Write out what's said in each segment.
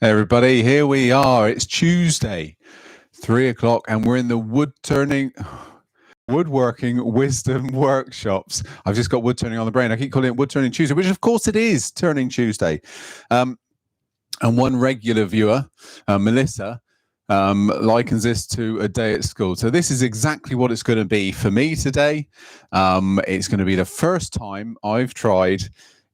Hey everybody, here we are. It's Tuesday, 3 o'clock, and we're in the woodworking wisdom workshops. I've just got wood turning on the brain. I keep calling it Wood Turning Tuesday, which of course it is Turning Tuesday. And one regular viewer, Melissa, likens this to a day at school. So this is exactly what it's going to be for me today. It's going to be the first time I've tried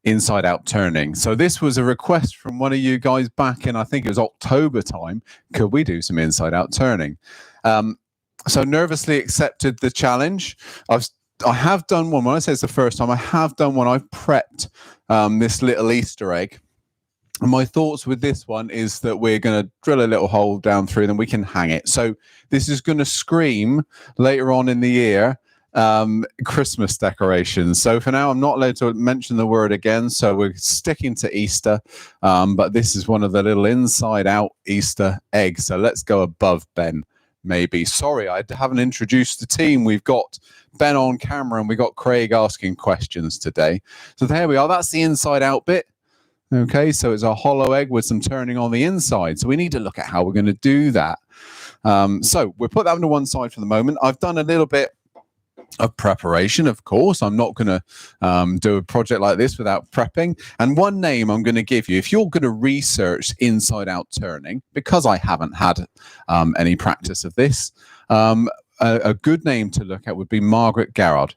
inside out turning. So this was a request from one of you guys back in, I think it was October time. Could we do some inside out turning? So nervously accepted the challenge. I have done one. When I say it's the first time, I have done one. I've prepped this little Easter egg. And my thoughts with this one is that we're going to drill a little hole down through, then we can hang it. So this is going to scream later on in the year Christmas decorations. So for now, I'm not allowed to mention the word again. So we're sticking to Easter. But this is one of the little inside out Easter eggs. So let's go above Ben. Maybe. Sorry, I haven't introduced the team. We've got Ben on camera and we've got Craig asking questions today. So there we are. That's the inside out bit. Okay, so it's a hollow egg with some turning on the inside. So we need to look at how we're going to do that. So we'll put that on to one side for the moment. I've done a little bit of preparation, of course. I'm not going to do a project like this without prepping. And one name I'm going to give you, if you're going to research inside out turning, because I haven't had any practice of this, a good name to look at would be Margaret Garrard.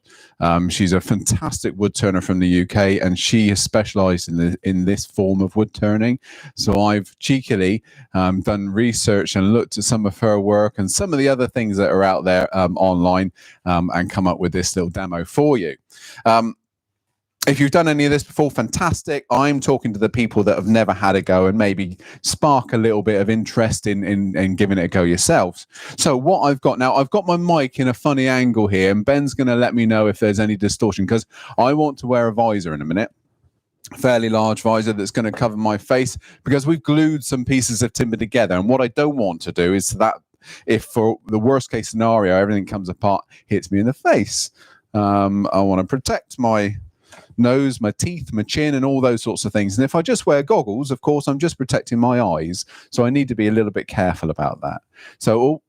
She's a fantastic wood turner from the UK, and she has specialised in this form of wood turning. So I've cheekily done research and looked at some of her work and some of the other things that are out there online and come up with this little demo for you. If you've done any of this before, fantastic. I'm talking to the people that have never had a go and maybe spark a little bit of interest in giving it a go yourselves. So what I've got now, I've got my mic in a funny angle here, and Ben's going to let me know if there's any distortion, because I want to wear a visor in a minute. Fairly large visor that's going to cover my face, because we've glued some pieces of timber together. And what I don't want to do is that if for the worst case scenario, everything comes apart, hits me in the face. I want to protect my nose, my teeth, my chin, and all those sorts of things. And if I just wear goggles, of course, I'm just protecting my eyes. So I need to be a little bit careful about that. So,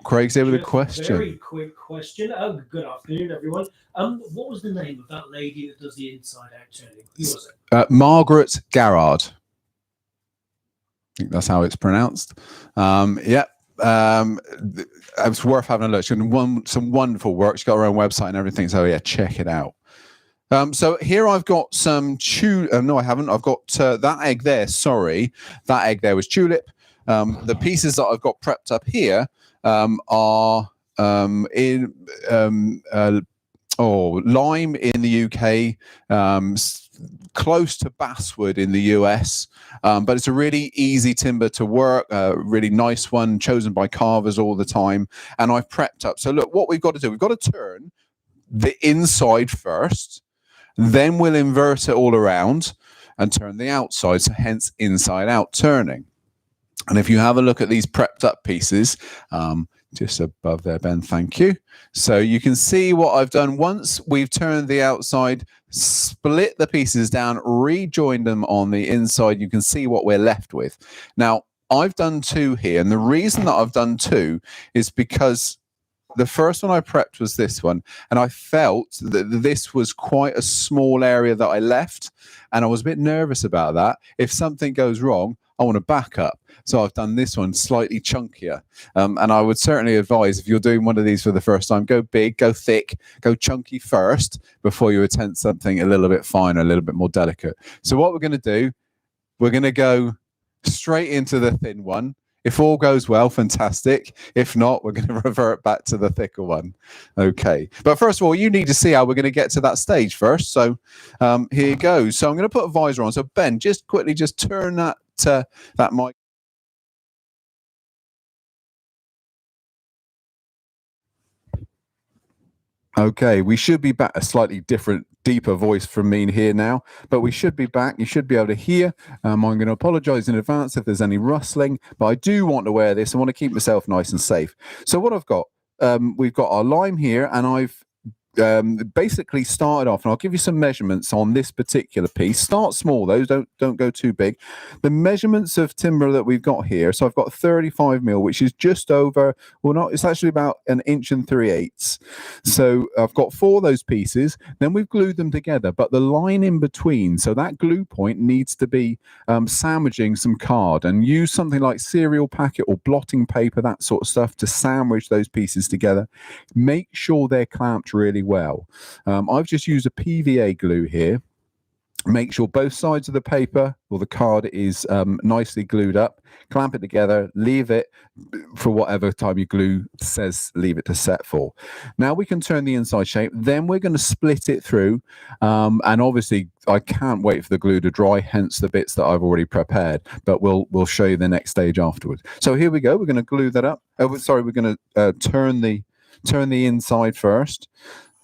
Craig's here with a question. Very quick question. Oh, good afternoon, everyone. What was the name of that lady that does the inside out turning? Who was it? Margaret Garrard. I think that's how it's pronounced. Yeah. It's worth having a look. She's done some wonderful work. She's got her own website and everything. So yeah, check it out. So here I've got some no, I haven't. I've got that egg there. Sorry, that egg there was tulip. The pieces that I've got prepped up here are in lime in the UK, close to basswood in the US, but it's a really easy timber to work, a really nice one chosen by carvers all the time. And I've prepped up. So look, what we've got to do, we've got to turn the inside first. Then we'll invert it all around and turn the outside, so hence inside out turning. And if you have a look at these prepped up pieces, just above there, Ben, thank you. So you can see what I've done. Once we've turned the outside, split the pieces down, rejoined them on the inside, you can see what we're left with. Now, I've done two here, and the reason that I've done two is because the first one I prepped was this one, and I felt that this was quite a small area that I left, and I was a bit nervous about that. If something goes wrong, I want to back up. So I've done this one slightly chunkier. And I would certainly advise, if you're doing one of these for the first time, go big, go thick, go chunky first before you attempt something a little bit finer, a little bit more delicate. So what we're going to do, we're going to go straight into the thin one. If all goes well, fantastic. If not, we're going to revert back to the thicker one. Okay. But first of all, you need to see how we're going to get to that stage first. So here you go. So I'm going to put a visor on. So Ben, just quickly just turn that mic. Okay, we should be back. A slightly different, deeper voice from me here now, but we should be back. You should be able to hear. I'm going to apologize in advance if there's any rustling, but I do want to wear this. I want to keep myself nice and safe. So what I've got, we've got our lime here, and I've basically started off, and I'll give you some measurements on this particular piece. Start small, though. Don't go too big. The measurements of timber that we've got here. So I've got 35 mil, which is just over. Well, not. It's actually about 1 3/8 inches. So I've got 4 of those pieces. Then we've glued them together, but the line in between. So that glue point needs to be sandwiching some card, and use something like cereal packet or blotting paper, that sort of stuff, to sandwich those pieces together. Make sure they're clamped really well. I've just used a PVA glue here. Make sure both sides of the paper or the card is nicely glued up. Clamp it together, leave it for whatever time your glue says leave it to set for. Now we can turn the inside shape. Then we're going to split it through. And obviously I can't wait for the glue to dry, hence the bits that I've already prepared. But we'll show you the next stage afterwards. So here we go. We're going to glue that up. Oh, sorry, we're going to turn the inside first.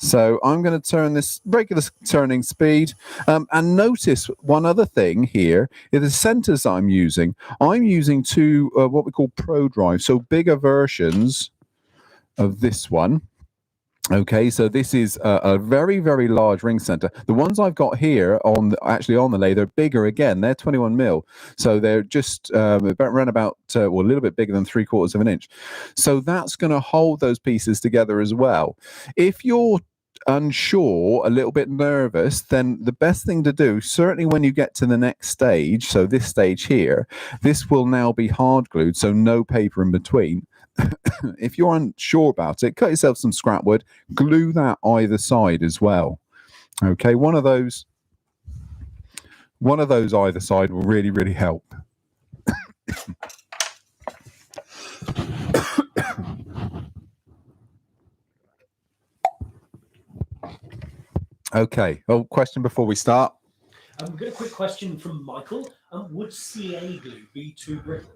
So I'm going to turn this regular turning speed. And notice one other thing here is the centers I'm using. I'm using 2 what we call Pro Drive, so bigger versions of this one. Okay, so this is a very, very large ring center. The ones I've got here actually on the lathe, they're bigger again. They're 21 mil. So they're just around about, a little bit bigger than 3/4 of an inch. So that's going to hold those pieces together as well. If you're unsure, a little bit nervous, then the best thing to do, certainly when you get to the next stage, so this stage here, this will now be hard glued, so no paper in between. If you're unsure about it, cut yourself some scrap wood, glue that either side as well. Okay, one of those either side will really, really help. Okay. Oh, question before we start. We've got a quick question from Michael. Would CA glue be too brittle?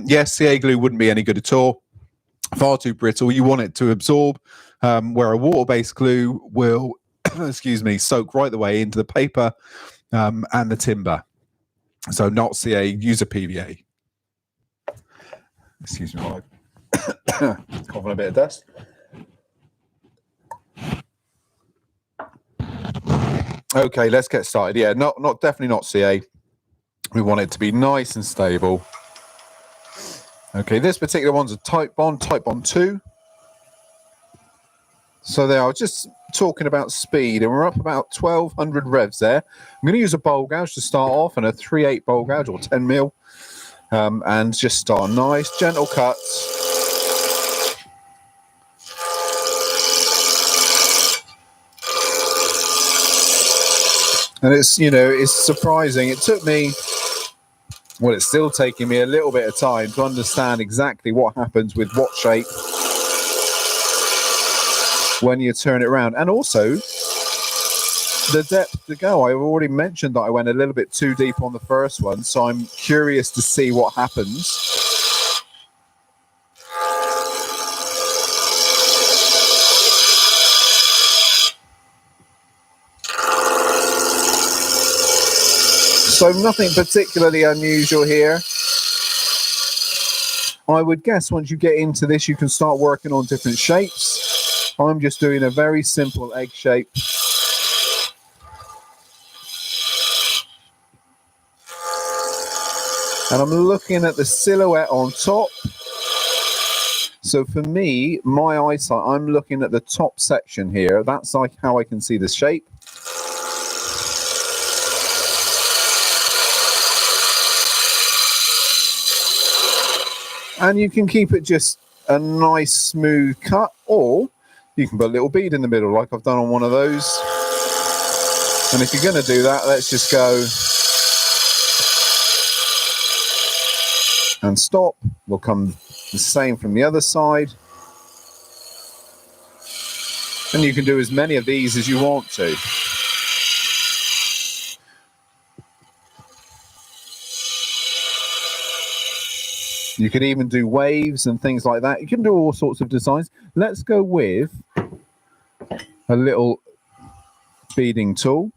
Yes, CA glue wouldn't be any good at all. Far too brittle. You want it to absorb, where a water-based glue will, excuse me, soak right the way into the paper and the timber. So not CA. Use a PVA. Excuse me, while I coughing a bit of dust. Okay, let's get started. Yeah, definitely not CA. We want it to be nice and stable. Okay, this particular one's a Type Bond 2. So there, I was just talking about speed, and we're up about 1200 revs there. I'm going to use a bowl gouge to start off, and a 3/8 bowl gouge or 10 mil, and just start nice, gentle cuts. And it's surprising. It took me, well, it's still taking me a little bit of time to understand exactly what happens with what shape when you turn it around. And also, the depth to go. I've already mentioned that I went a little bit too deep on the first one, so I'm curious to see what happens. So nothing particularly unusual here. I would guess once you get into this, you can start working on different shapes. I'm just doing a very simple egg shape. And I'm looking at the silhouette on top. So for me, my eyesight, I'm looking at the top section here. That's like how I can see the shape. And you can keep it just a nice smooth cut, or you can put a little bead in the middle like I've done on one of those. And if you're going to do that, let's just go and stop. We'll come the same from the other side. And you can do as many of these as you want to. You can even do waves and things like that. You can do all sorts of designs. Let's go with a little beading tool.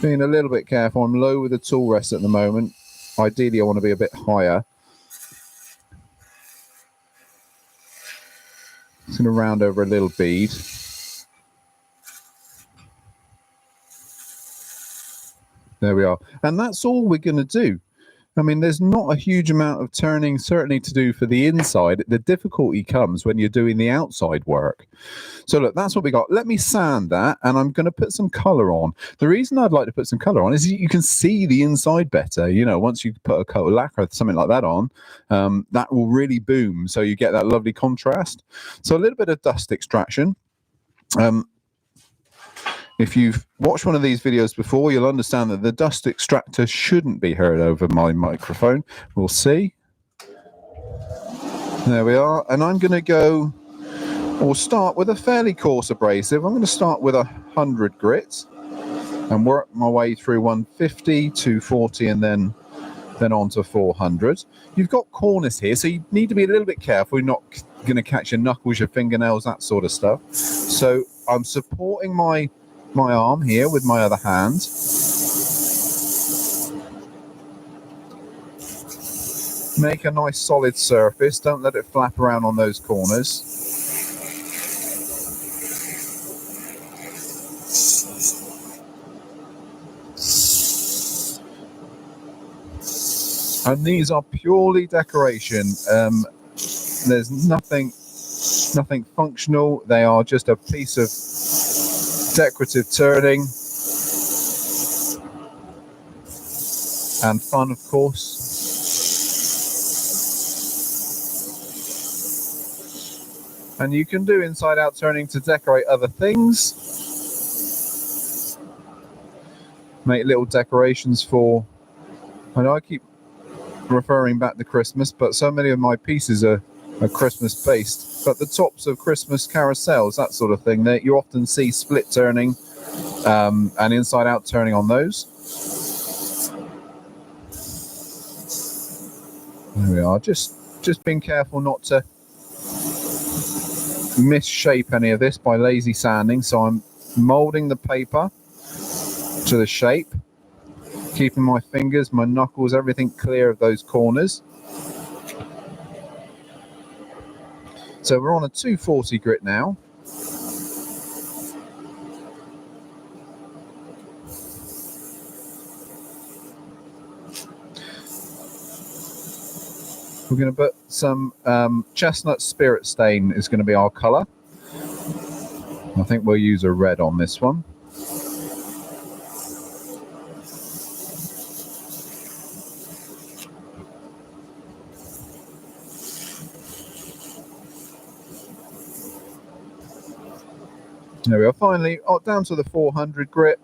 Being a little bit careful. I'm low with the tool rest at the moment. Ideally, I want to be a bit higher. Just going to round over a little bead. There we are. And that's all we're going to do. I mean, there's not a huge amount of turning, certainly, to do for the inside. The difficulty comes when you're doing the outside work. So look, that's what we got. Let me sand that, and I'm going to put some colour on. The reason I'd like to put some colour on is you can see the inside better. You know, once you put a coat of lacquer or something like that on, that will really boom. So you get that lovely contrast. So a little bit of dust extraction. If you've watched one of these videos before, you'll understand that the dust extractor shouldn't be heard over my microphone. We'll see. There we are. And I'm going to go, we'll start with a fairly coarse abrasive. I'm going to start with 100 grit and work my way through 150, 240, and then on to 400. You've got corners here, so you need to be a little bit careful. You're not going to catch your knuckles, your fingernails, that sort of stuff. So I'm supporting my arm here with my other hand. Make a nice solid surface. Don't let it flap around on those corners. And these are purely decoration. There's nothing functional. They are just a piece of decorative turning and fun, of course. And you can do inside out turning to decorate other things. Make little decorations for, I know I keep referring back to Christmas, but so many of my pieces are Christmas based, but the tops of Christmas carousels, that sort of thing, that you often see split turning and inside out turning on those. There we are. Just being careful not to misshape any of this by lazy sanding. So I'm molding the paper to the shape, keeping my fingers, my knuckles, everything clear of those corners. So we're on a 240 grit now. We're going to put some chestnut spirit stain is going to be our colour. I think we'll use a red on this one. There we are, finally down to the 400 grit.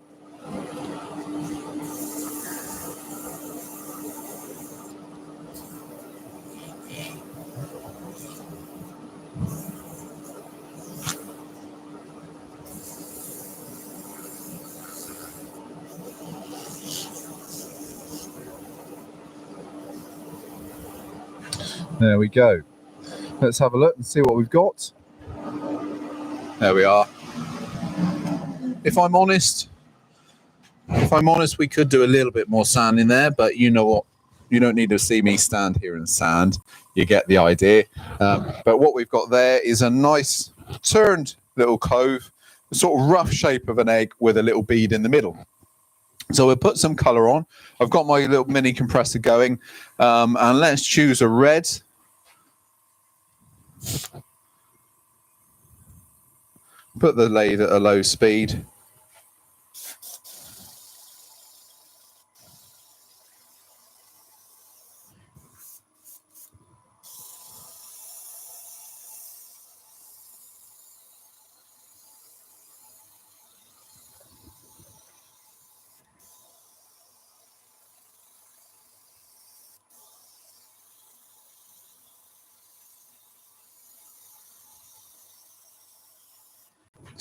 There we go. Let's have a look and see what we've got. There we are. If I'm honest, we could do a little bit more sand in there, but you know what? You don't need to see me stand here and sand. You get the idea. But what we've got there is a nice turned little cove, a sort of rough shape of an egg with a little bead in the middle. So we'll put some colour on. I've got my little mini compressor going, and let's choose a red. Put the lathe at a low speed.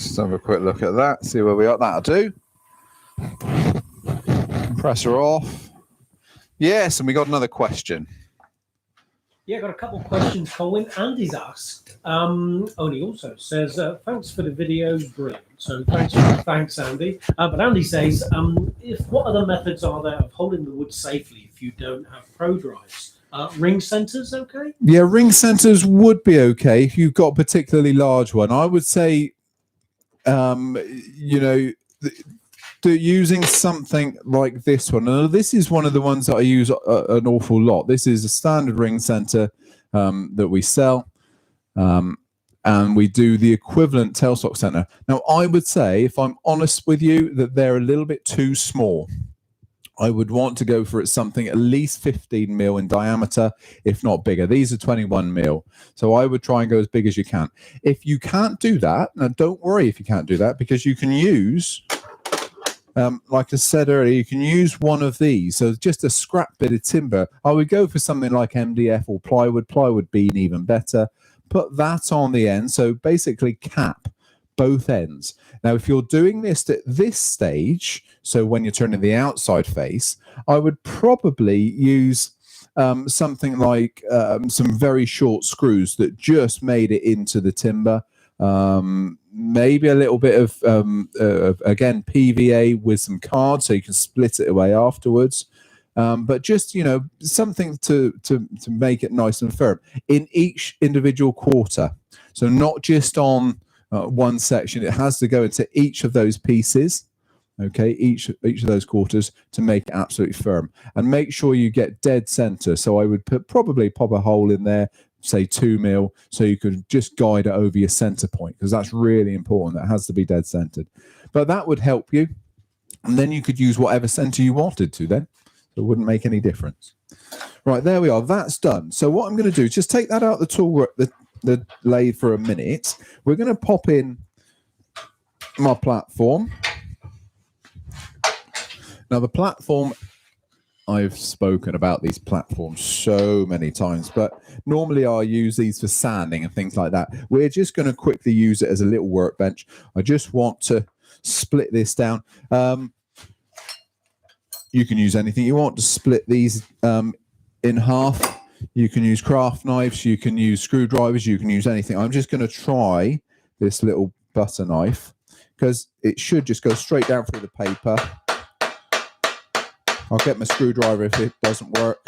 Let's have a quick look at that, see where we are. That'll do. Compressor off. Yes, and we got another question. Yeah, got a couple of questions, Colwin. Andy's asked. Only also says, thanks for the video, brilliant. So thanks, Andy. But Andy says, what other methods are there of holding the wood safely if you don't have pro drives? Ring centers, okay? Yeah, ring centers would be okay if you've got a particularly large one. I would say, you know, using something like this one. Now, this is one of the ones that I use an awful lot. This is a standard ring center that we sell. And we do the equivalent tailstock center. Now, I would say, if I'm honest with you, that they're a little bit too small. I would want to go for something at least 15 mil in diameter, if not bigger. These are 21 mil. So I would try and go as big as you can. If you can't do that, now don't worry if you can't do that, because you can use, like I said earlier, you can use one of these. So just a scrap bit of timber. I would go for something like MDF or plywood being even better. Put that on the end. So basically cap both ends. Now, if you're doing this at this stage, so when you're turning the outside face, I would probably use something like some very short screws that just made it into the timber. Maybe a little bit of again, PVA with some card so you can split it away afterwards. But just, you know, something to make it nice and firm in each individual quarter. So not just on one section, it has to go into each of those pieces. Okay, each of those quarters to make it absolutely firm, and make sure you get dead center. So I would probably pop a hole in there, say 2 mil, so you could just guide it over your center point, because that's really important. That has to be dead centered. But that would help you, and then you could use whatever center you wanted to then. It wouldn't make any difference. Right, there we are. That's done. So what I'm going to do is just take that out of the tool, the lathe for a minute. We're going to pop in my platform. Now, the platform, I've spoken about these platforms so many times, but normally I use these for sanding and things like that. We're just going to quickly use it as a little workbench. I just want to split this down. You can use anything you want to split these in half. You can use craft knives, you can use screwdrivers, you can use anything. I'm just going to try this little butter knife because it should just go straight down through the paper. I'll get my screwdriver if it doesn't work.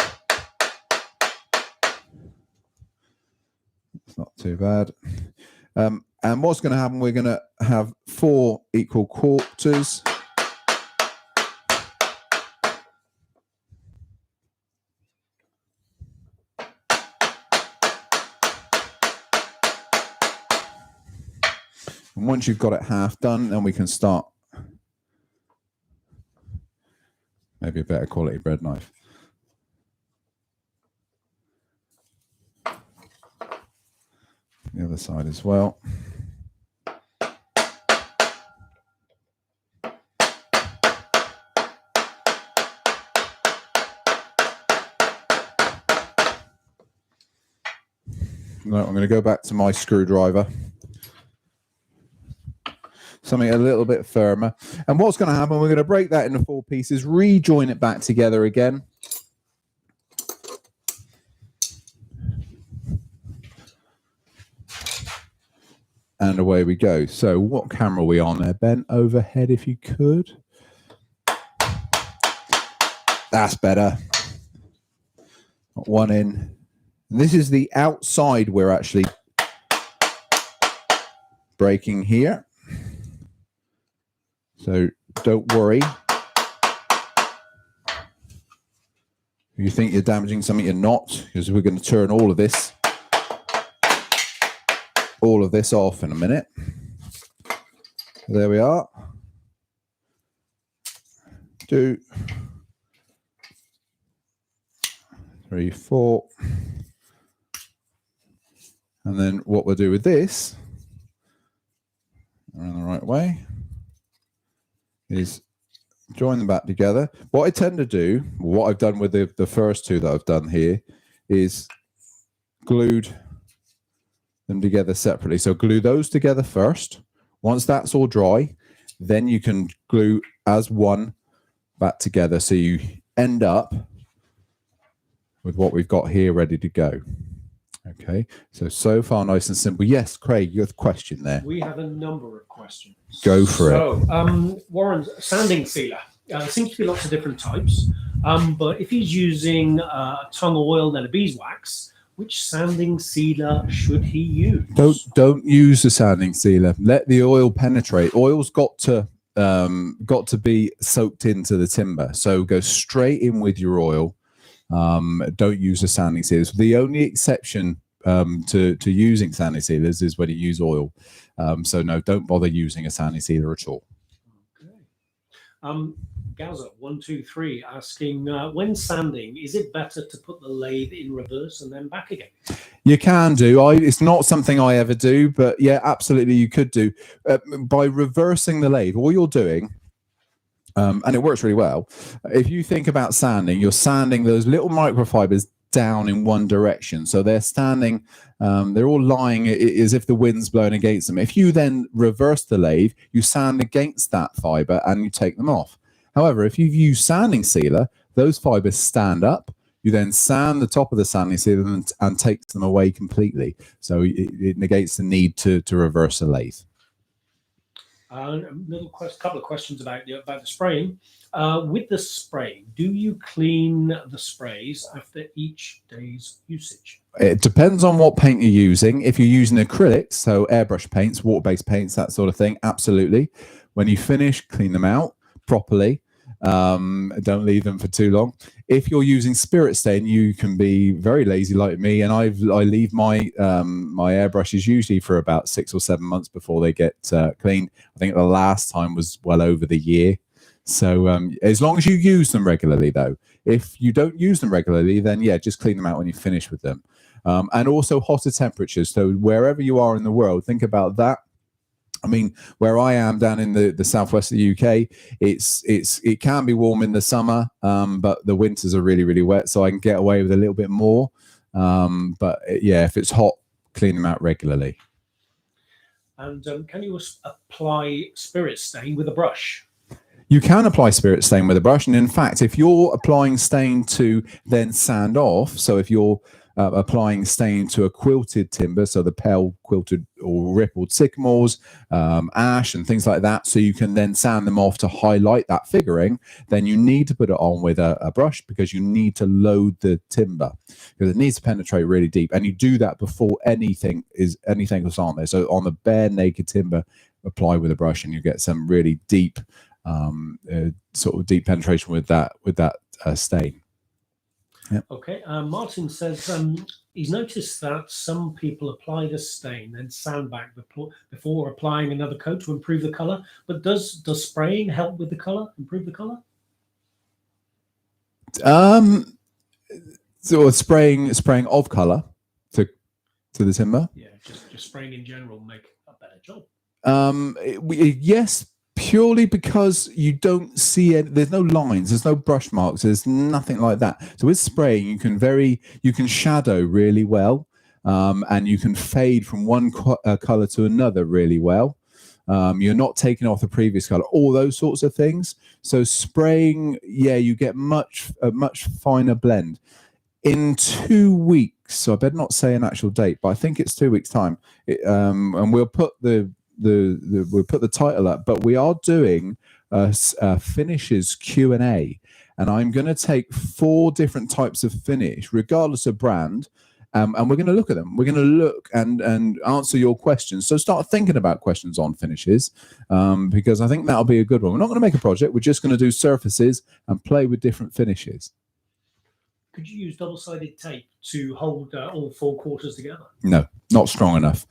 It's not too bad. And what's going to happen, we're going to have 4 equal quarters. And once you've got it half done, then we can start. Maybe a better quality bread knife. The other side as well. No, I'm going to go back to my screwdriver. Something a little bit firmer. And what's going to happen, we're going to break that into 4 pieces, rejoin it back together again. And away we go. So what camera are we on there, Ben? Overhead, if you could. That's better. Got one in. And this is the outside we're actually breaking here. So don't worry. If you think you're damaging something, you're not, because we're going to turn all of this off in a minute. There we are. 2, 3, 4. And then what we'll do with this, around the right way, is join them back together. What I tend to do, what I've done with the first 2 that I've done here, is glued them together separately. So glue those together first. Once that's all dry, then you can glue as one back together. So you end up with what we've got here ready to go. Okay, so far nice and simple. Yes, Craig, you have a question there. We have a number of questions. Go for it. So, Warren's sanding sealer. There seems to be lots of different types. But if he's using tongue oil and a beeswax, which sanding sealer should he use? Don't use the sanding sealer. Let the oil penetrate. Oil's got to be soaked into the timber. So go straight in with your oil. Don't use the sanding sealers. The only exception to using sanding sealers is when you use oil. So no, don't bother using a sanding sealer at all. Okay. Gaza123 asking, when sanding, is it better to put the lathe in reverse and then back again? You can do. It's not something I ever do, but yeah, absolutely you could do. By reversing the lathe, all you're doing, and it works really well, if you think about sanding, you're sanding those little microfibers down in one direction. So they're standing, they're all lying as if the wind's blowing against them. If you then reverse the lathe, you sand against that fiber and you take them off. However, if you've used sanding sealer, those fibers stand up. You then sand the top of the sanding sealer and takes them away completely. So it negates the need to reverse the lathe. Couple of questions about the spraying. With the spraying, do you clean the sprays after each day's usage? It depends on what paint you're using. If you're using acrylics, so airbrush paints, water-based paints, that sort of thing, absolutely. When you finish, clean them out properly. Don't leave them for too long. If you're using spirit stain, you can be very lazy like me, and I leave my my airbrushes usually for about 6 or 7 months before they get cleaned. I think the last time was well over the year. So as long as you use them regularly, though. If you don't use them regularly, then yeah, just clean them out when you finish with them. And also hotter temperatures. So wherever you are in the world, think about that. I mean, where I am down in the southwest of the UK, it can be warm in the summer, but the winters are really, really wet, so I can get away with a little bit more. But yeah, if it's hot, clean them out regularly. And can you apply spirit stain with a brush? You can apply spirit stain with a brush, and in fact, if you're applying stain to then sand off, so if you're applying stain to a quilted timber, so the pale quilted or rippled sycamores, ash and things like that, so you can then sand them off to highlight that figuring, then you need to put it on with a brush, because you need to load the timber, because it needs to penetrate really deep, and you do that before anything is on there. So on the bare naked timber, apply with a brush and you get some really deep sort of deep penetration with that stain. Yep. Okay, Martin says he's noticed that some people apply the stain and sand back before applying another coat to improve the color. But does spraying help with the color, improve the color? So spraying of color to the timber. Yeah, just spraying in general will make a better job. Yes. Purely because you don't see it, there's no lines, there's no brush marks, there's nothing like that. So with spraying, you can shadow really well, and you can fade from one color to another really well. You're not taking off the previous color, all those sorts of things. So spraying, yeah, you get a much finer blend. In 2 weeks, so I better not say an actual date, but I think it's 2 weeks time, and we'll put we'll put the title up, but we are doing a finishes Q&A, and I'm going to take 4 different types of finish, regardless of brand, and we're going to look at them. We're going to look and answer your questions. So start thinking about questions on finishes, because I think that'll be a good one. We're not going to make a project. We're just going to do surfaces and play with different finishes. Could you use double-sided tape to hold all 4 quarters together? No, not strong enough.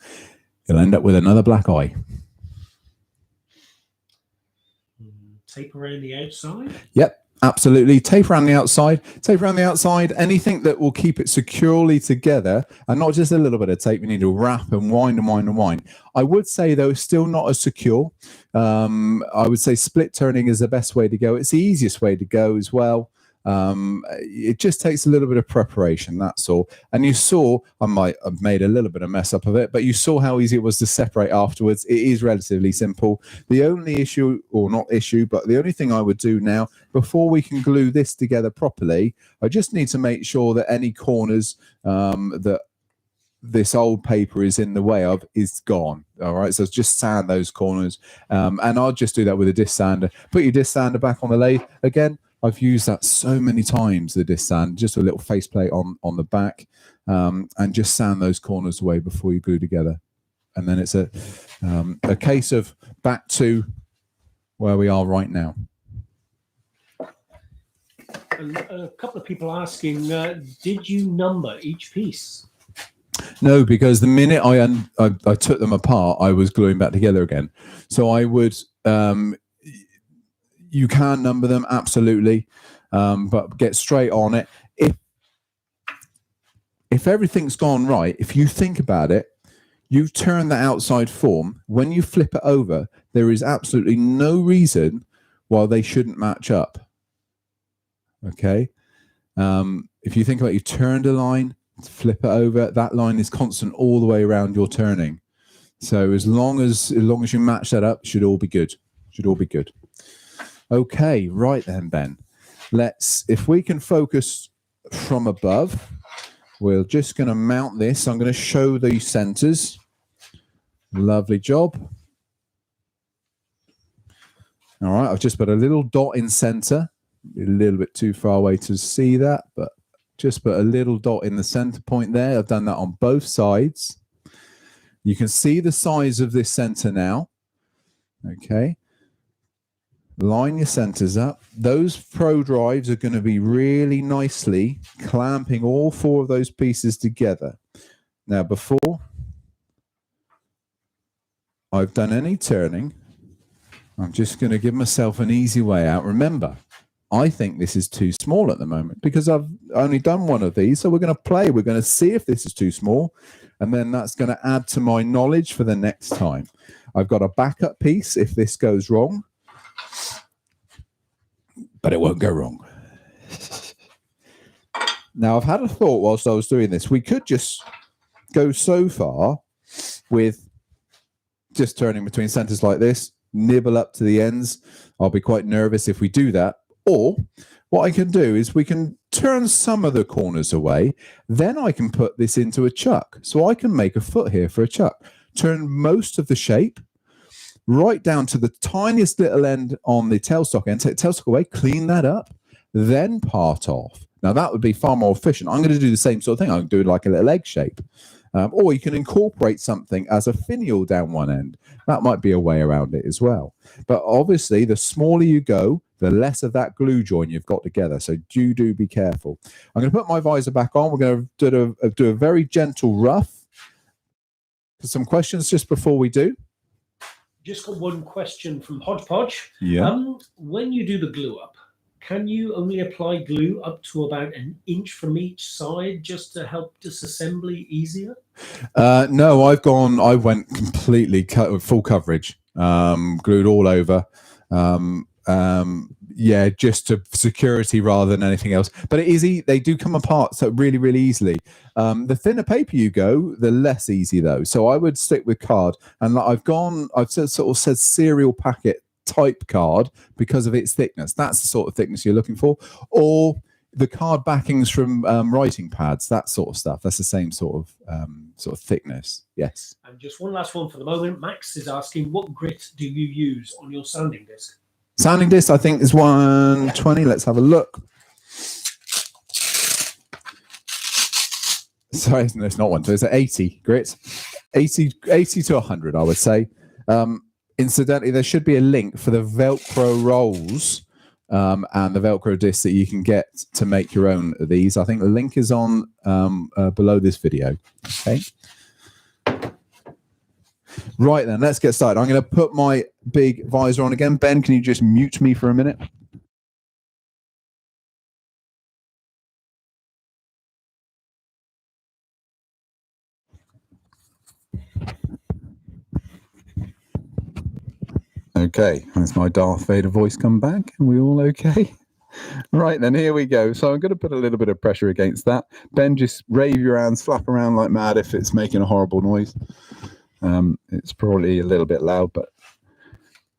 You'll end up with another black eye. Tape around the outside? Yep, absolutely. Tape around the outside. Tape around the outside. Anything that will keep it securely together, and not just a little bit of tape. You need to wrap and wind and wind and wind. I would say, though, still not as secure. I would say split turning is the best way to go. It's the easiest way to go as well. It just takes a little bit of preparation, that's all. And you saw, I might have made a little bit of mess up of it, but you saw how easy it was to separate afterwards. It is relatively simple. The only issue, or not issue, but the only thing I would do now, before we can glue this together properly, I just need to make sure that any corners that this old paper is in the way of is gone. All right, so just sand those corners, and I'll just do that with a disc sander. Put your disc sander back on the lathe again, I've used that so many times, the disc sand, just a little faceplate on the back, and just sand those corners away before you glue together. And then it's a case of back to where we are right now. And a couple of people asking, did you number each piece? No, because the minute I took them apart, I was gluing back together again. So I would, you can number them, absolutely, but get straight on it. If everything's gone right, if you think about it, you've turned the outside form. When you flip it over, there is absolutely no reason why they shouldn't match up. Okay? If you think about it, you turned a line, flip it over, that line is constant all the way around your turning. So as long as you match that up, should all be good. Should all be good. Okay, right then, Ben. If we can focus from above, we're just going to mount this. I'm going to show these centers. Lovely job. All right, I've just put a little dot in center. A little bit too far away to see that, but just put a little dot in the center point there. I've done that on both sides. You can see the size of this center now. Okay. Line your centers up. Those pro drives are going to be really nicely clamping all four of those pieces together. Now, before I've done any turning, I'm just going to give myself an easy way out. Remember, I think this is too small at the moment because I've only done one of these. So we're going to play. We're going to see if this is too small. And then that's going to add to my knowledge for the next time. I've got a backup piece if this goes wrong. But it won't go wrong. Now, I've had a thought whilst I was doing this. We could just go so far with just turning between centers like this, nibble up to the ends. I'll be quite nervous if we do that. Or what I can do is we can turn some of the corners away. Then I can put this into a chuck. So I can make a foot here for a chuck. Turn most of the shape right down to the tiniest little end on the tailstock end, take the tailstock away, clean that up, then part off. Now, that would be far more efficient. I'm going to do the same sort of thing. I can do like a little egg shape. Or you can incorporate something as a finial down one end. That might be a way around it as well. But obviously, the smaller you go, the less of that glue join you've got together. So do be careful. I'm going to put my visor back on. We're going to do a very gentle rough. Some questions just before we do. Just got one question from Hodgepodge. Yeah. When you do the glue up, can you only apply glue up to about an inch from each side just to help disassembly easier? No, I went completely full coverage, glued all over. Yeah, just to security rather than anything else. But it is they do come apart so really easily. The thinner paper you go, the less easy though. So I would stick with card, and I've sort of said cereal packet type card because of its thickness. That's the sort of thickness you're looking for, or the card backings from writing pads, that sort of stuff. That's the same sort of thickness. Yes. And just one last one for the moment. Max is asking, what grit do you use on your sanding disc? Sanding disc, I think, is 120. Let's have a look. Sorry, no, it's not 120. It's 80 grit. 80 to 100, I would say. Incidentally, there should be a link for the Velcro rolls and the Velcro discs that you can get to make your own of these. I think the link is on below this video. Okay. Right then, let's get started. I'm going to put my big visor on again. Ben, can you just mute me for a minute? Okay, that's my Darth Vader voice come back. Are we all okay? Right then, here we go. So I'm going to put a little bit of pressure against that. Ben, just rave your hands, flap around like mad if it's making a horrible noise. It's probably a little bit loud, but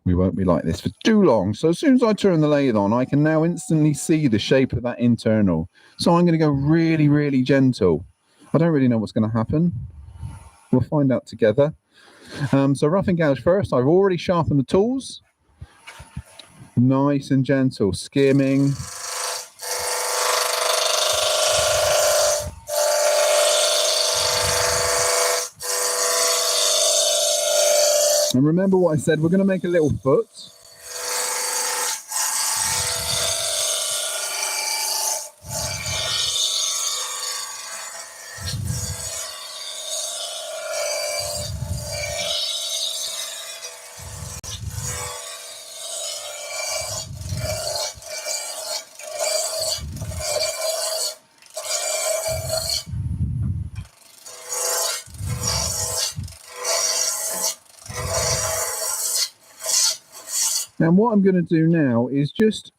we won't be like this for too long. So as soon as I turn the lathe on, I can now instantly see the shape of that internal. So I'm going to go really gentle. I don't really know what's going to happen. We'll find out together. So rough and gouge first. I've already sharpened the tools. Nice and gentle, skimming. And remember what I said, we're going to make a little foot. And what I'm going to do now is just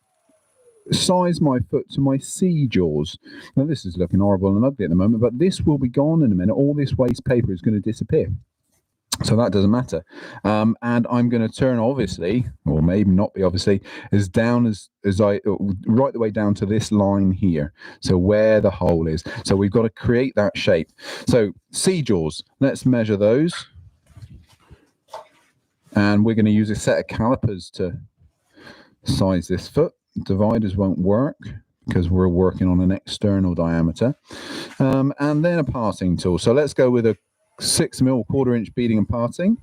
size my foot to my C jaws. Now this is looking horrible and ugly at the moment, but this will be gone in a minute. All this waste paper is going to disappear. So that doesn't matter. And I'm going to turn, obviously, or maybe not be obviously, as down as I, right the way down to this line here. So where the hole is. So we've got to create that shape. So C jaws, let's measure those. And we're going to use a set of calipers to size this foot. Dividers won't work because we're working on an external diameter. And then a parting tool. So let's go with a 6mm 1/4 inch beading and parting.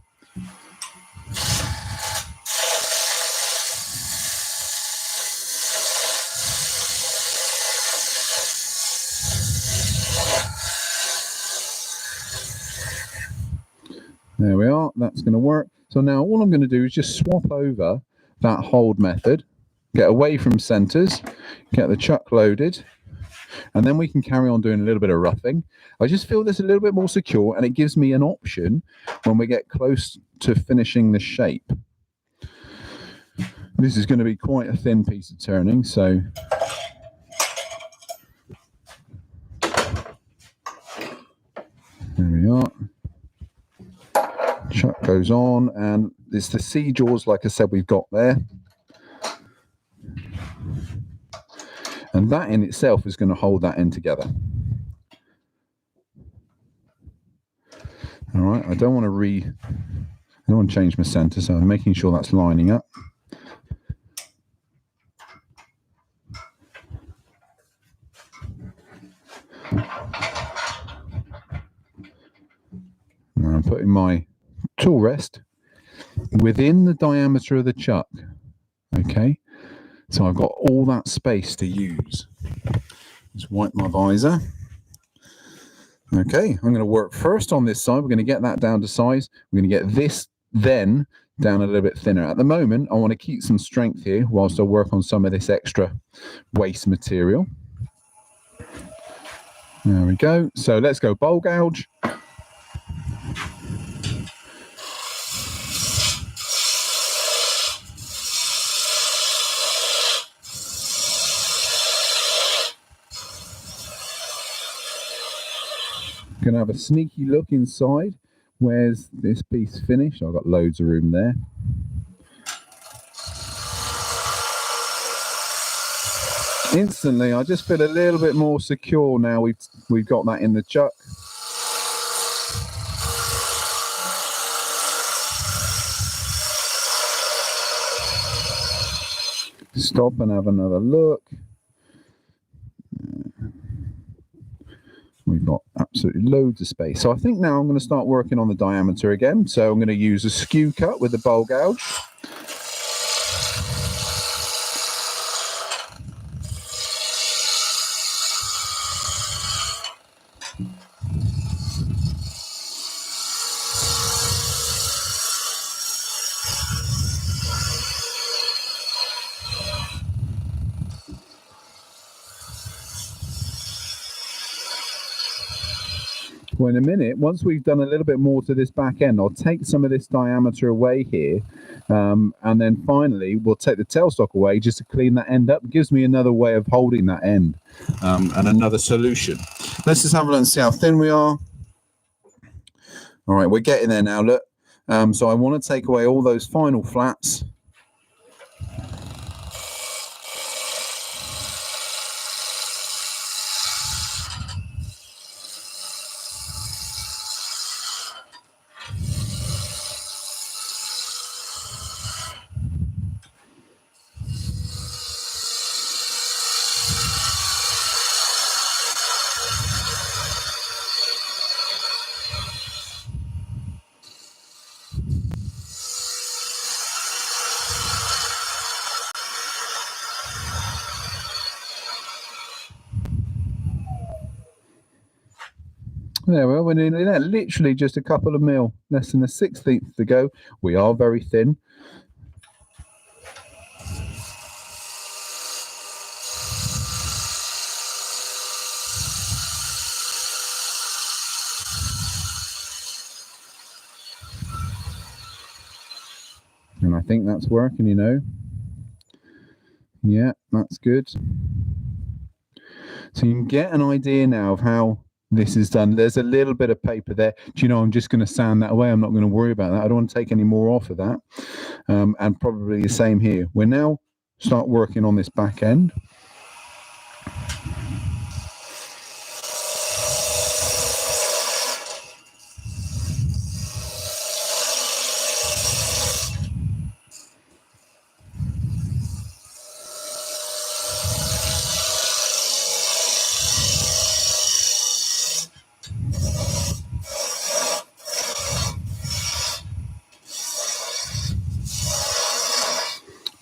There we are, that's going to work. So now all I'm going to do is just swap over that hold method, get away from centers, get the chuck loaded, and then we can carry on doing a little bit of roughing. I just feel this a little bit more secure, and it gives me an option when we get close to finishing the shape. This is going to be quite a thin piece of turning, so there we are. Chuck goes on, and it's the C jaws, like I said, we've got there. And that in itself is going to hold that end together. All right, I don't want to change my center, so I'm making sure that's lining up. Now I'm putting my tool rest within the diameter of the chuck. Okay, so I've got all that space to use. Just wipe my visor. Okay, I'm going to work first on this side. We're going to get that down to size. We're going to get this then down a little bit thinner. At the moment, I want to keep some strength here whilst I work on some of this extra waste material. There we go. So let's go bowl gouge. Going to have a sneaky look inside. Where's this piece finished? I've got loads of room there. Instantly, I just feel a little bit more secure now we've got that in the chuck. Stop and have another look. We've got absolutely loads of space. So I think now I'm going to start working on the diameter again. So I'm going to use a skew cut with the bowl gouge. Well, in a minute, once we've done a little bit more to this back end, I'll take some of this diameter away here. And then finally, we'll take the tailstock away just to clean that end up. It gives me another way of holding that end and another solution. Let's just have a look and see how thin we are. All right, we're getting there now, look. So I want to take away all those final flats. There we are. We're nearly there. Literally just a couple of mil, less than a 1/16 to go. We are very thin. And I think that's working, you know. Yeah, that's good. So you can get an idea now of how this is done. There's a little bit of paper there. Do you know, I'm just going to sand that away. I'm not going to worry about that. I don't want to take any more off of that. And probably the same here. We're now start working on this back end.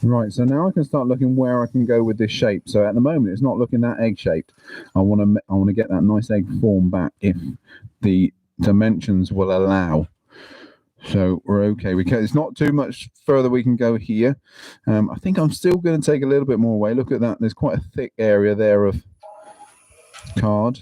Right, so now I can start looking where I can go with this shape. So at the moment, it's not looking that egg shaped. I want to get that nice egg form back if the dimensions will allow. So we're okay. It's not too much further we can go here. I think I'm still going to take a little bit more away. Look at that. There's quite a thick area there of card.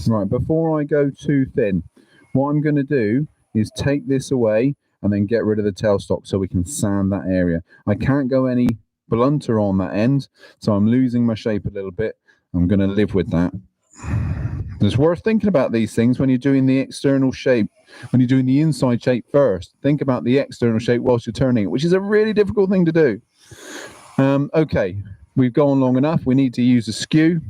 Right, before I go too thin, what I'm going to do is take this away and then get rid of the tailstock so we can sand that area. I can't go any blunter on that end, so I'm losing my shape a little bit. I'm going to live with that. It's worth thinking about these things when you're doing the external shape, when you're doing the inside shape first. Think about the external shape whilst you're turning it, which is a really difficult thing to do. Okay, we've gone long enough. We need to use a skew.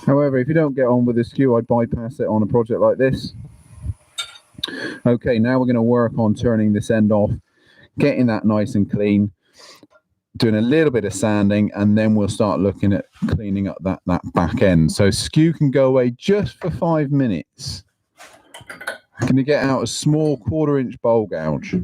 However, if you don't get on with the skew, I'd bypass it on a project like this. Okay, now we're going to work on turning this end off, getting that nice and clean, doing a little bit of sanding, and then we'll start looking at cleaning up that back end. So skew can go away just for 5 minutes. I'm going to get out a small 1/4-inch bowl gouge.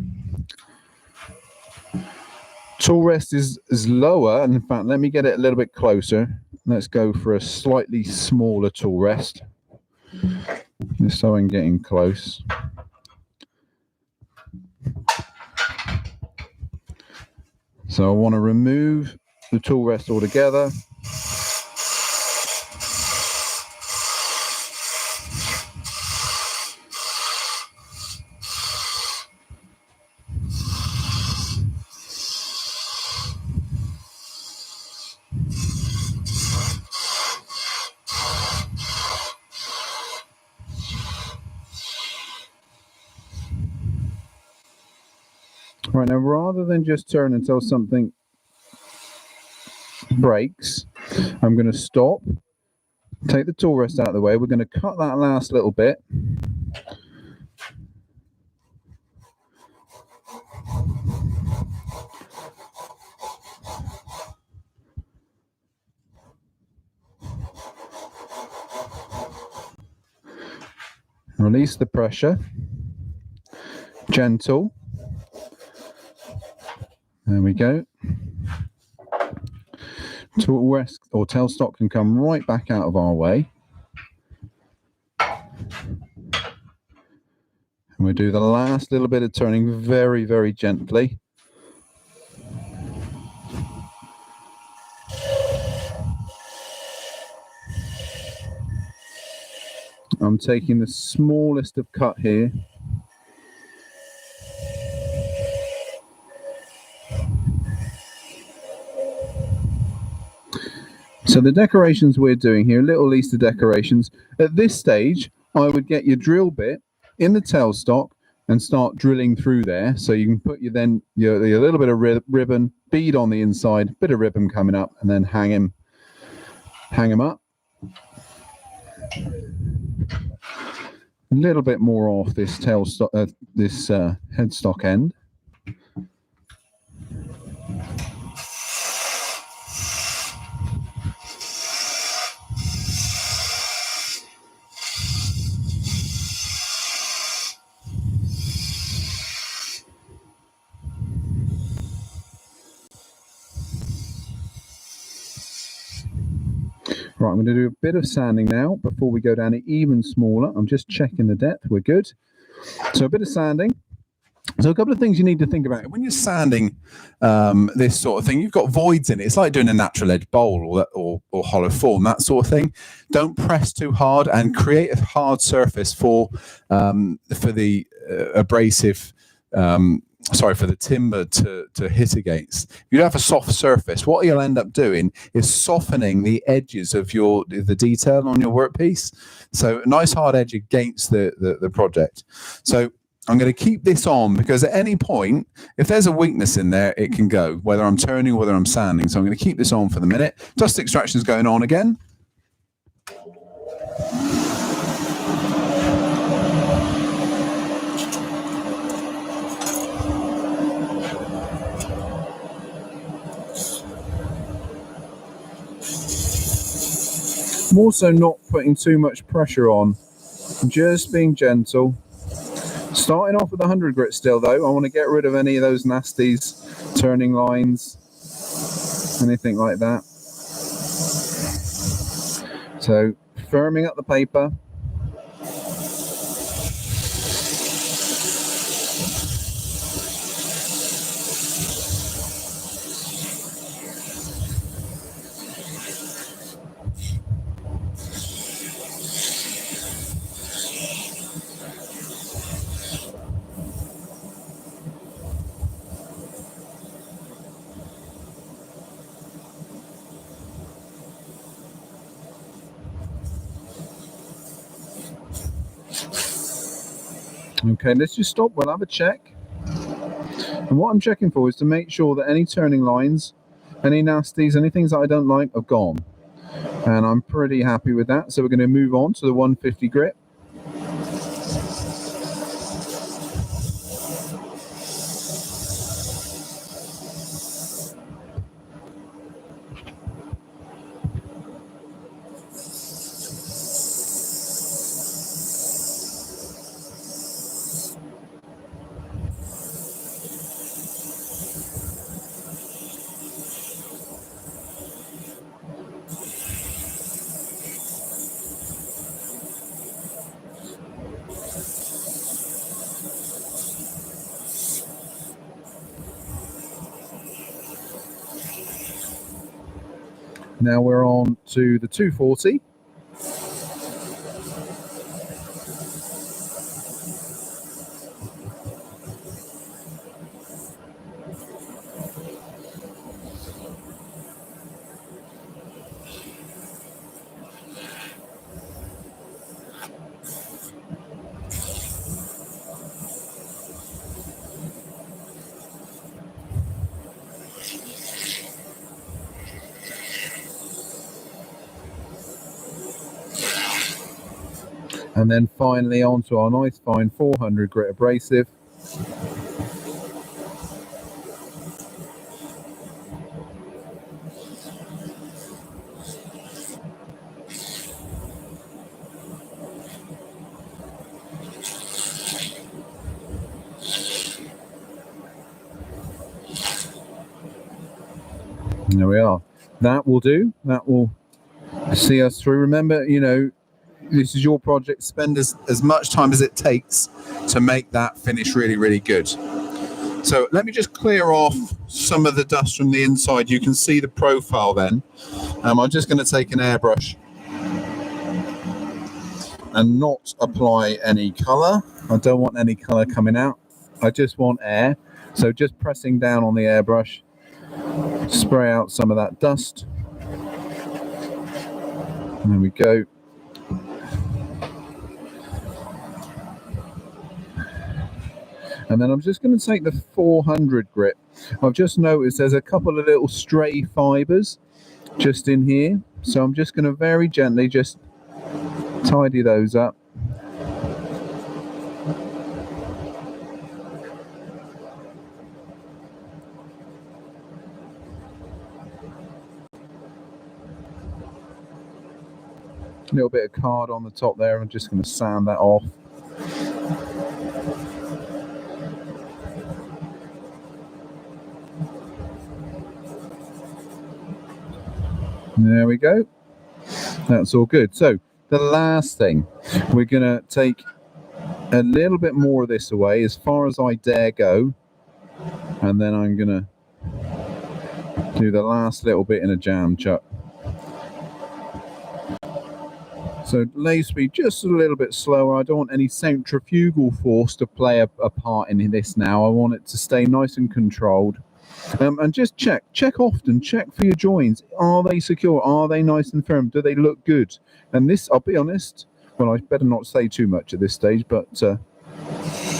Tool rest is lower, and in fact, let me get it a little bit closer. Let's go for a slightly smaller tool rest, just so I'm getting close. So I want to remove the tool rest altogether. Right, now rather than just turn until something breaks, I'm going to stop, take the tool rest out of the way. We're going to cut that last little bit. Release the pressure. Gentle. There we go. Tool rest or tailstock can come right back out of our way. And we'll do the last little bit of turning very, very gently. I'm taking the smallest of cut here. So the decorations we're doing here, little Easter decorations. At this stage, I would get your drill bit in the tailstock, and start drilling through there. So you can put your little bit of ribbon, bead on the inside, bit of ribbon coming up, and then hang him up. A little bit more off this headstock end. Right, I'm going to do a bit of sanding now before we go down it even smaller. I'm just checking the depth. We're good. So a bit of sanding. So a couple of things you need to think about. When you're sanding this sort of thing, you've got voids in it. It's like doing a natural edge bowl or hollow form, that sort of thing. Don't press too hard and create a hard surface for the abrasive for the timber to hit against. If you have a soft surface, what you'll end up doing is softening the edges of the detail on your workpiece. So a nice hard edge against the project. So I'm going to keep this on because at any point, if there's a weakness in there, it can go, whether I'm turning or whether I'm sanding. So I'm going to keep this on for the minute. Dust extraction is going on again. I'm also not putting too much pressure on, just being gentle. Starting off with 100 grit still though. I want to get rid of any of those nasties, turning lines, anything like that. So firming up the paper. Okay, let's just stop. We'll have a check. And what I'm checking for is to make sure that any turning lines, any nasties, any things that I don't like are gone. And I'm pretty happy with that. So we're going to move on to the 150 grit. Now we're on to the 240. And then finally onto our nice fine 400 grit abrasive. There we are. That will do. That will see us through. Remember, you know, this is your project. Spend as much time as it takes to make that finish really, really good. So let me just clear off some of the dust from the inside. You can see the profile then. I'm just going to take an airbrush and not apply any colour. I don't want any colour coming out. I just want air. So just pressing down on the airbrush, spray out some of that dust. There we go. And then I'm just going to take the 400 grit. I've just noticed there's a couple of little stray fibres just in here. So I'm just going to very gently just tidy those up. A little bit of card on the top there. I'm just going to sand that off. There we go. That's all good. So the last thing, we're going to take a little bit more of this away as far as I dare go. And then I'm going to do the last little bit in a jam chuck. So lathe speed just a little bit slower. I don't want any centrifugal force to play a part in this now. I want it to stay nice and controlled. And just check often, check for your joins. Are they secure? Are they nice and firm? Do they look good? And this, I'll be honest, well, I better not say too much at this stage, but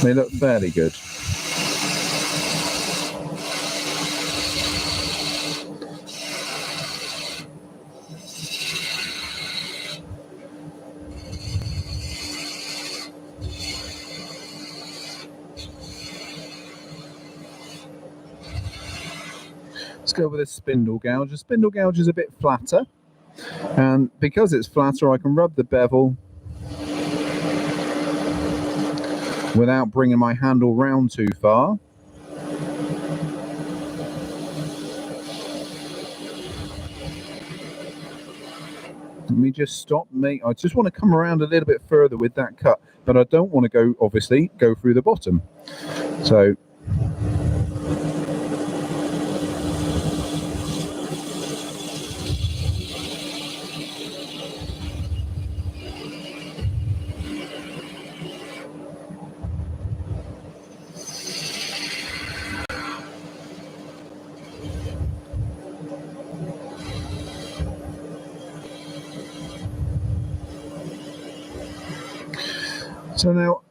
they look fairly good. Let's go with a spindle gouge. The spindle gouge is a bit flatter, and because it's flatter, I can rub the bevel without bringing my handle round too far. Let me just stop. I just want to come around a little bit further with that cut, but I don't want to go, obviously, go through the bottom. So So now,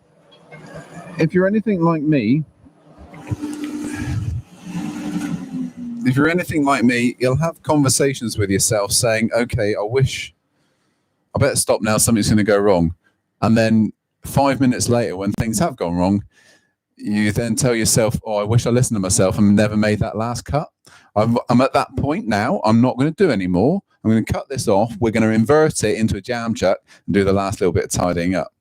if you're anything like me, you'll have conversations with yourself saying, okay, I better stop now, something's going to go wrong. And then 5 minutes later, when things have gone wrong, you then tell yourself, oh, I wish I listened to myself and never made that last cut. I'm at that point now. I'm not going to do any more. I'm going to cut this off. We're going to invert it into a jam chuck and do the last little bit of tidying up.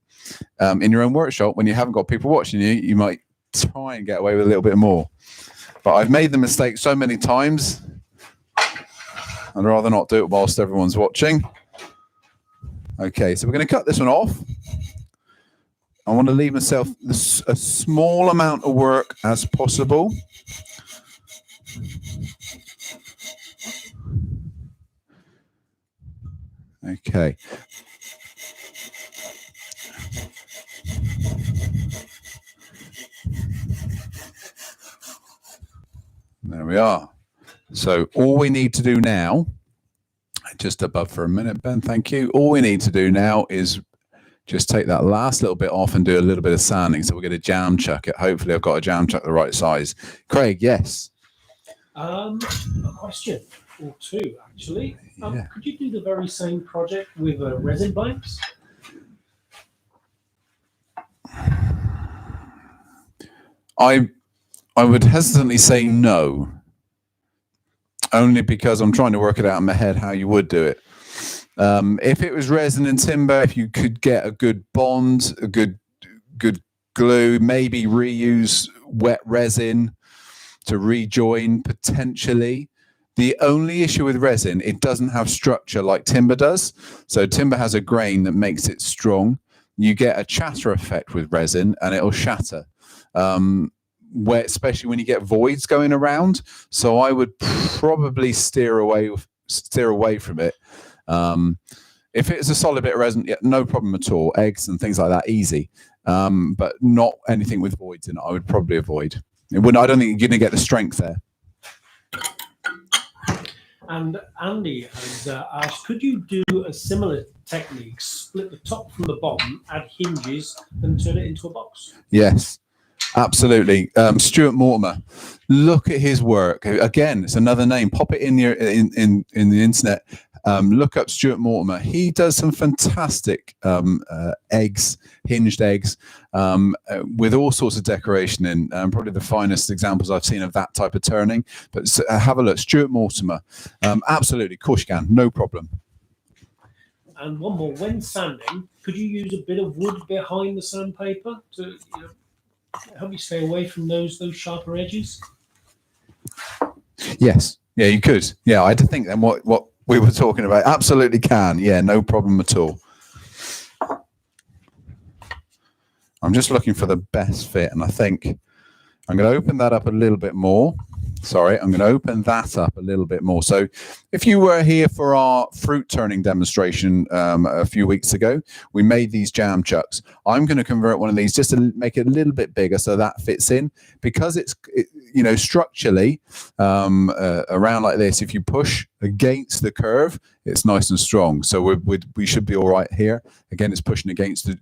In your own workshop, when you haven't got people watching you, you might try and get away with a little bit more. But I've made the mistake so many times, I'd rather not do it whilst everyone's watching. Okay, so we're going to cut this one off. I want to leave myself a small amount of work as possible. Okay. There we are. So all we need to do now, just above for a minute, Ben, thank you. All we need to do now is just take that last little bit off and do a little bit of sanding. So we're going to jam chuck it. Hopefully I've got a jam chuck the right size. Craig, yes? A question or two, actually. Yeah. Could you do the very same project with resin blanks? I would hesitantly say no, only because I'm trying to work it out in my head how you would do it. If it was resin and timber, if you could get a good bond, a good glue, maybe reuse wet resin to rejoin potentially. The only issue with resin, it doesn't have structure like timber does. So timber has a grain that makes it strong. You get a chatter effect with resin and it'll shatter. Especially when you get voids going around. So I would probably steer away from it. If it's a solid bit of resin, yeah, no problem at all. Eggs and things like that, easy. But not anything with voids in it. I would probably avoid. I don't think you're going to get the strength there. And Andy has asked, could you do a similar technique, split the top from the bottom, add hinges, and turn it into a box? Yes. Absolutely. Stuart Mortimer. Look at his work. Again, it's another name. Pop it in the internet. Look up Stuart Mortimer. He does some fantastic eggs, hinged eggs, with all sorts of decoration in. Probably the finest examples I've seen of that type of turning. But have a look. Stuart Mortimer. Absolutely. Of course you can. No problem. And one more. When sanding, could you use a bit of wood behind the sandpaper to help you stay away from those sharper edges? Yes. Yeah, you could. Yeah, I had to think then what we were talking about. Absolutely can. Yeah, no problem at all. I'm just looking for the best fit, and I think I'm going to open that up a little bit more. Sorry, I'm going to open that up a little bit more. So if you were here for our fruit turning demonstration a few weeks ago, we made these jam chucks. I'm going to convert one of these just to make it a little bit bigger so that fits in, because it's structurally around like this. If you push against the curve, it's nice and strong. So we should be all right here. Again, it's pushing against the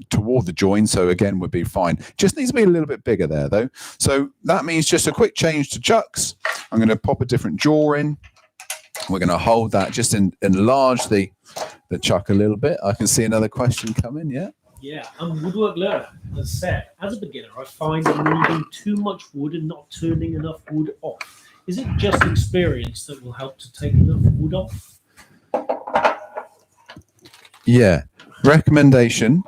toward the join, so again would be fine. Just needs to be a little bit bigger there though. So that means just a quick change to chucks. I'm going to pop a different jaw in. We're going to hold that, just enlarge the chuck a little bit. I can see another question coming. Yeah, I'm Woodwork learner. As said, as a beginner, I find removing too much wood and not turning enough wood off. Is it just experience that will help to take enough wood off? Yeah. Recommendation: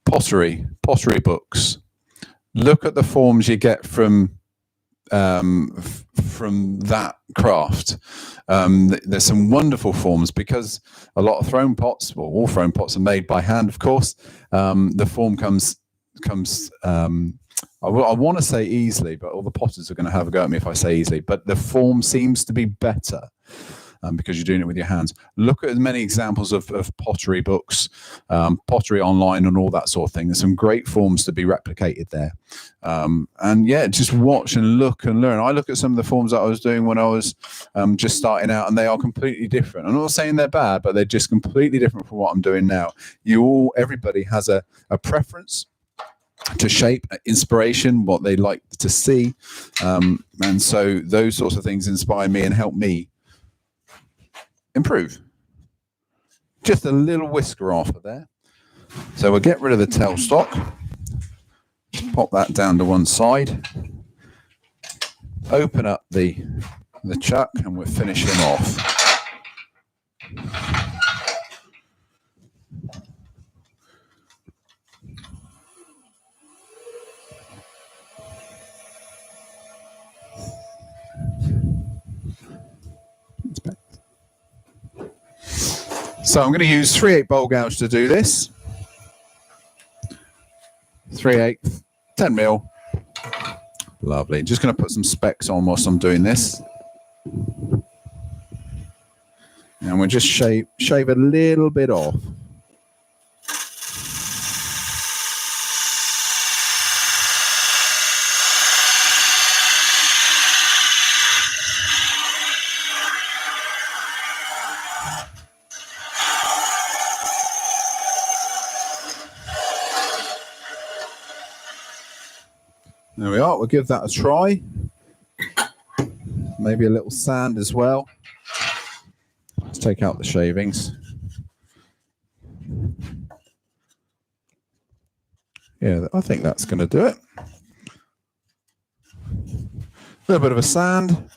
pottery books. Look at the forms you get from that craft. There's some wonderful forms, because a lot of thrown pots, well, all thrown pots are made by hand, of course. The form comes I want to say easily, but all the potters are going to have a go at me if I say easily, but the form seems to be better because you're doing it with your hands. Look at as many examples of pottery books, pottery online and all that sort of thing. There's some great forms to be replicated there. And yeah, just watch and look and learn. I look at some of the forms that I was doing when I was just starting out, and they are completely different. I'm not saying they're bad, but they're just completely different from what I'm doing now. Everybody has a preference to shape, inspiration, what they like to see. And so those sorts of things inspire me and help me improve. Just a little whisker off of there. So we'll get rid of the tailstock. Pop that down to one side. Open up the chuck, and we're finishing off. So I'm going to use 3/8 bowl gouge to do this. 3/8, 10 mil. Lovely. Just going to put some specs on whilst I'm doing this. And we'll just shave a little bit off. There we are. We'll give that a try. Maybe a little sand as well. Let's take out the shavings. Yeah, I think that's going to do it. A little bit of a sand.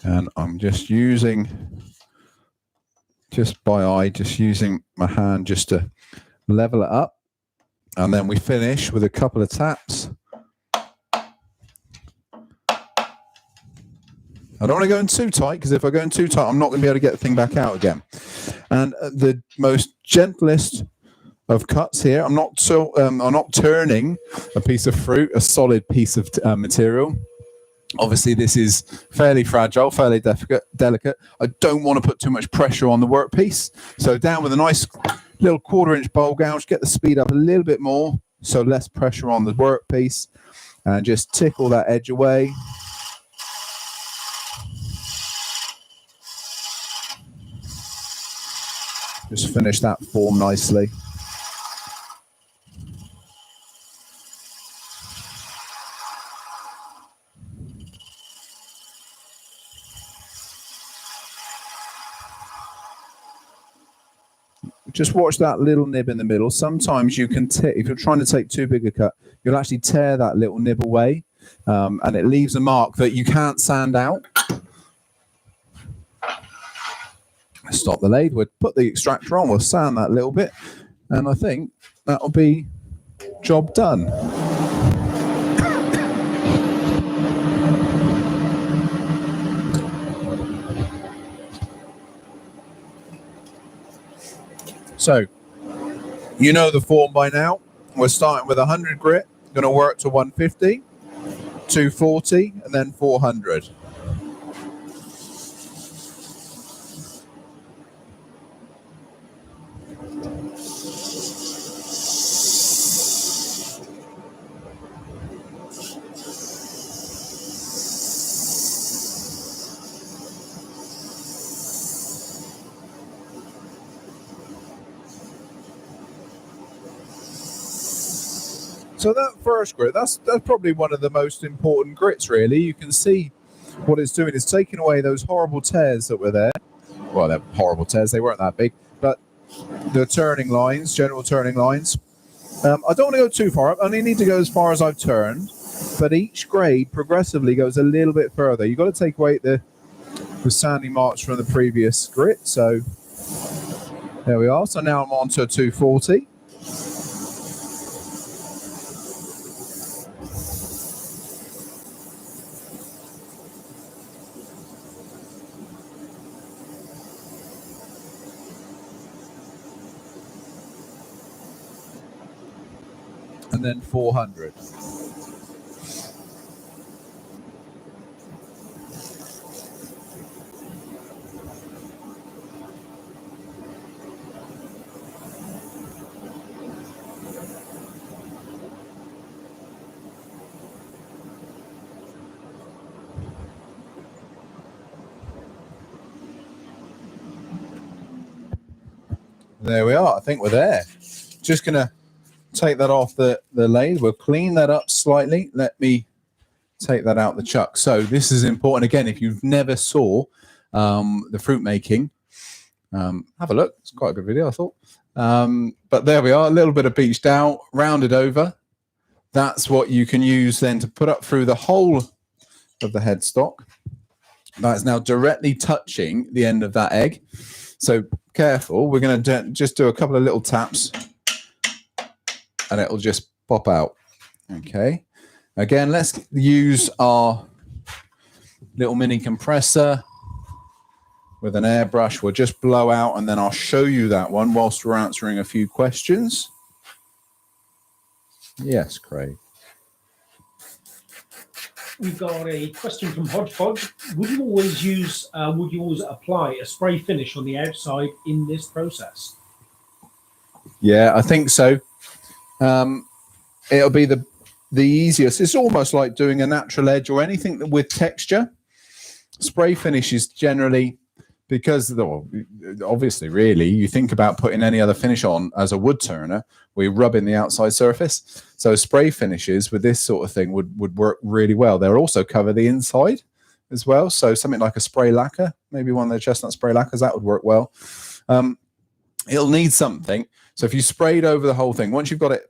And I'm just using, just by eye, just using my hand just to level it up. And then we finish with a couple of taps. I don't want to go in too tight, because if I go in too tight, I'm not going to be able to get the thing back out again. And the most gentlest of cuts here, I'm not turning a piece of fruit, a solid piece of material. Obviously, this is fairly fragile, fairly delicate. I don't want to put too much pressure on the workpiece. So down with a nice little 1/4 inch bowl gouge, get the speed up a little bit more, so less pressure on the workpiece, and just tickle that edge away. Just finish that form nicely. Just watch that little nib in the middle. Sometimes you can, if you're trying to take too big a cut, you'll actually tear that little nib away, and it leaves a mark that you can't sand out. Stop the lathe. We'll put the extractor on. We'll sand that little bit, and I think that'll be job done. So, you know the form by now. We're starting with 100 grit, going to work to 150, 240, and then 400. So that first grit, that's probably one of the most important grits, really. You can see what it's doing is taking away those horrible tears that were there. Well, they're horrible tears. They weren't that big. But the turning lines, general turning lines. I don't want to go too far up. I only need to go as far as I've turned. But each grade progressively goes a little bit further. You've got to take away the sanding marks from the previous grit. So there we are. So now I'm on to 240. And then 400. There we are. I think we're there. Just going to take that off the lathe. We'll clean that up slightly. Let me take that out the chuck. So this is important. Again, if you've never saw the fruit making, have a look. It's quite a good video, I thought. But there we are. A little bit of beached out, rounded over. That's what you can use then to put up through the whole of the headstock. That's now directly touching the end of that egg. So careful. We're going to just do a couple of little taps, and it'll just pop out. Okay. Again, let's use our little mini compressor with an airbrush. We'll just blow out, and then I'll show you that one whilst we're answering a few questions. Yes, Craig. We've got a question from Hodgepodge. Would you always apply a spray finish on the outside in this process? Yeah, I think so. It'll be the easiest. It's almost like doing a natural edge or anything with texture. Spray finish is generally, because obviously, really, you think about putting any other finish on as a wood turner, we rub in the outside surface. So spray finishes with this sort of thing would work really well. They'll also cover the inside as well. So something like a spray lacquer, maybe one of the chestnut spray lacquers, that would work well. It'll need something. So if you sprayed over the whole thing, once you've got it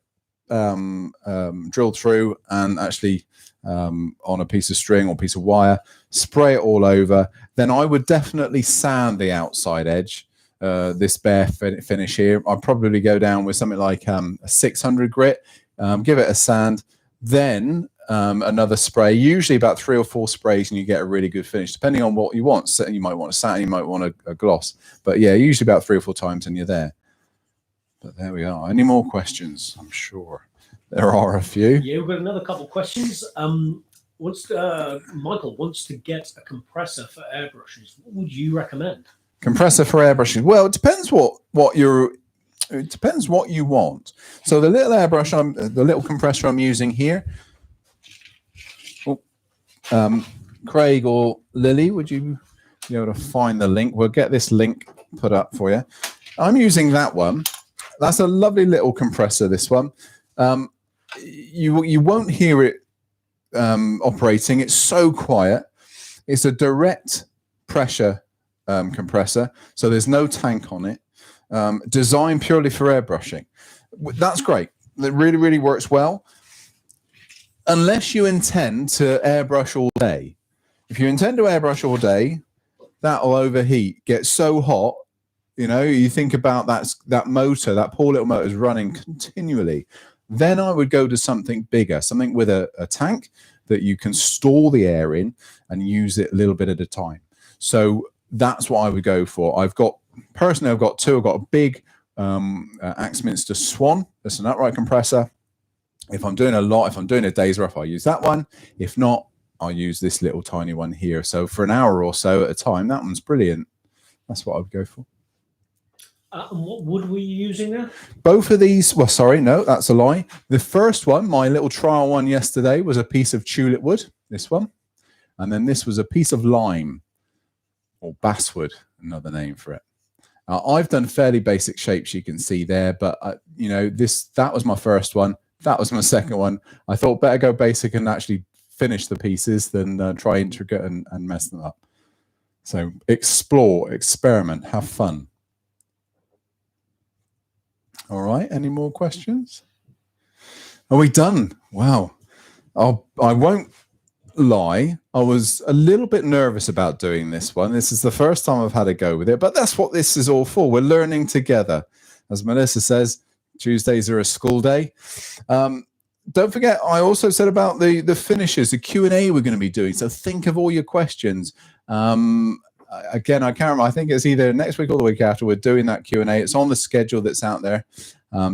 drilled through and actually on a piece of string or piece of wire, spray it all over, then I would definitely sand the outside edge, this bare finish here. I'd probably go down with something like a 600 grit, give it a sand, then another spray, usually about 3 or 4 sprays, and you get a really good finish, depending on what you want. So you might want a satin, you might want a gloss, but yeah, usually about 3 or 4 times and you're there. But there we are. Any more questions? I'm sure there are a few. Yeah, we've got another couple of questions. Michael wants to get a compressor for airbrushes. What would you recommend? Compressor for airbrushes. Well, it depends what you're It depends what you want. So the little airbrush, the little compressor I'm using here. Craig or Lily, would you be able to find the link? We'll get this link put up for you. I'm using that one. That's a lovely little compressor, this one. You won't hear it operating. It's so quiet. It's a direct pressure compressor, so there's no tank on it. Designed purely for airbrushing. That's great. It really, really works well. Unless you intend to airbrush all day. If you intend to airbrush all day, that'll overheat, get so hot. You know, you think about that motor, that poor little motor is running continually. Then I would go to something bigger, something with a tank that you can store the air in and use it a little bit at a time. So that's what I would go for. Personally, I've got two. I've got a big Axminster Swan. That's an upright compressor. If I'm doing a day's rough, I'll use that one. If not, I'll use this little tiny one here. So for an hour or so at a time, that one's brilliant. That's what I would go for. And what wood were you using there? Both of these, well, sorry, no, that's a lie. The first one, my little trial one yesterday, was a piece of tulip wood, this one. And then this was a piece of lime, or basswood, another name for it. I've done fairly basic shapes, you can see there, but you know, that was my first one. That was my second one. I thought better go basic and actually finish the pieces than try intricate and mess them up. So explore, experiment, have fun. All right, any more questions? Are we done? Wow. I won't lie, I was a little bit nervous about doing this one. This is the first time I've had a go with it, but that's what this is all for. We're learning together. As Melissa says, Tuesdays are a school day. Don't forget, I also said about the finishes, the Q&A we're going to be doing. So think of all your questions. Again, I can't remember. I think it's either next week or the week after. We're doing that Q&A. It's on the schedule that's out there.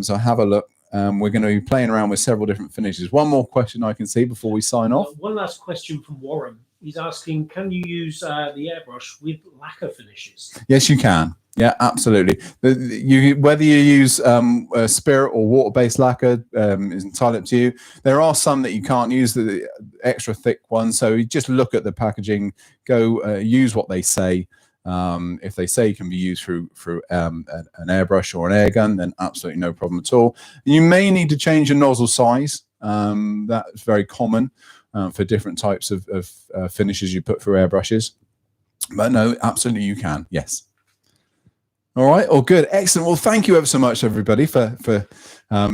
So have a look. We're going to be playing around with several different finishes. One more question I can see before we sign off. One last question from Warren. He's asking, can you use the airbrush with lacquer finishes? Yes, you can. Yeah, absolutely. Whether you use a spirit or water-based lacquer is entirely up to you. There are some that you can't use, the extra thick ones. So you just look at the packaging, go use what they say. If they say it can be used through an airbrush or an air gun, then absolutely no problem at all. You may need to change your nozzle size. That's very common for different types of finishes you put through airbrushes. But no, absolutely you can. Yes. All right. All good. Excellent. Well, thank you ever so much, everybody, for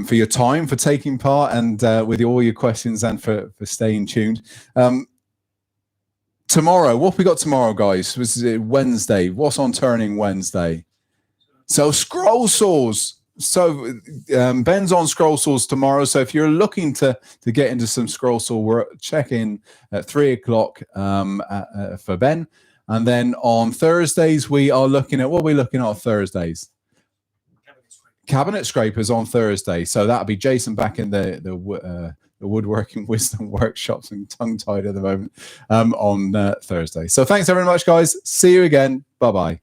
your time, for taking part, and with all your questions, and for staying tuned. Tomorrow, what have we got tomorrow, guys? This is Wednesday. What's on Turning Wednesday? So scroll saws. So Ben's on scroll saws tomorrow. So if you're looking to get into some scroll saw work, check in at 3 o'clock for Ben. And then on Thursdays, we are looking at, what are we looking at on Thursdays? Cabinet scrapers on Thursday. So that'll be Jason back in the Woodworking Wisdom Workshops, and tongue-tied at the moment, on Thursday. So thanks very much, guys. See you again. Bye-bye.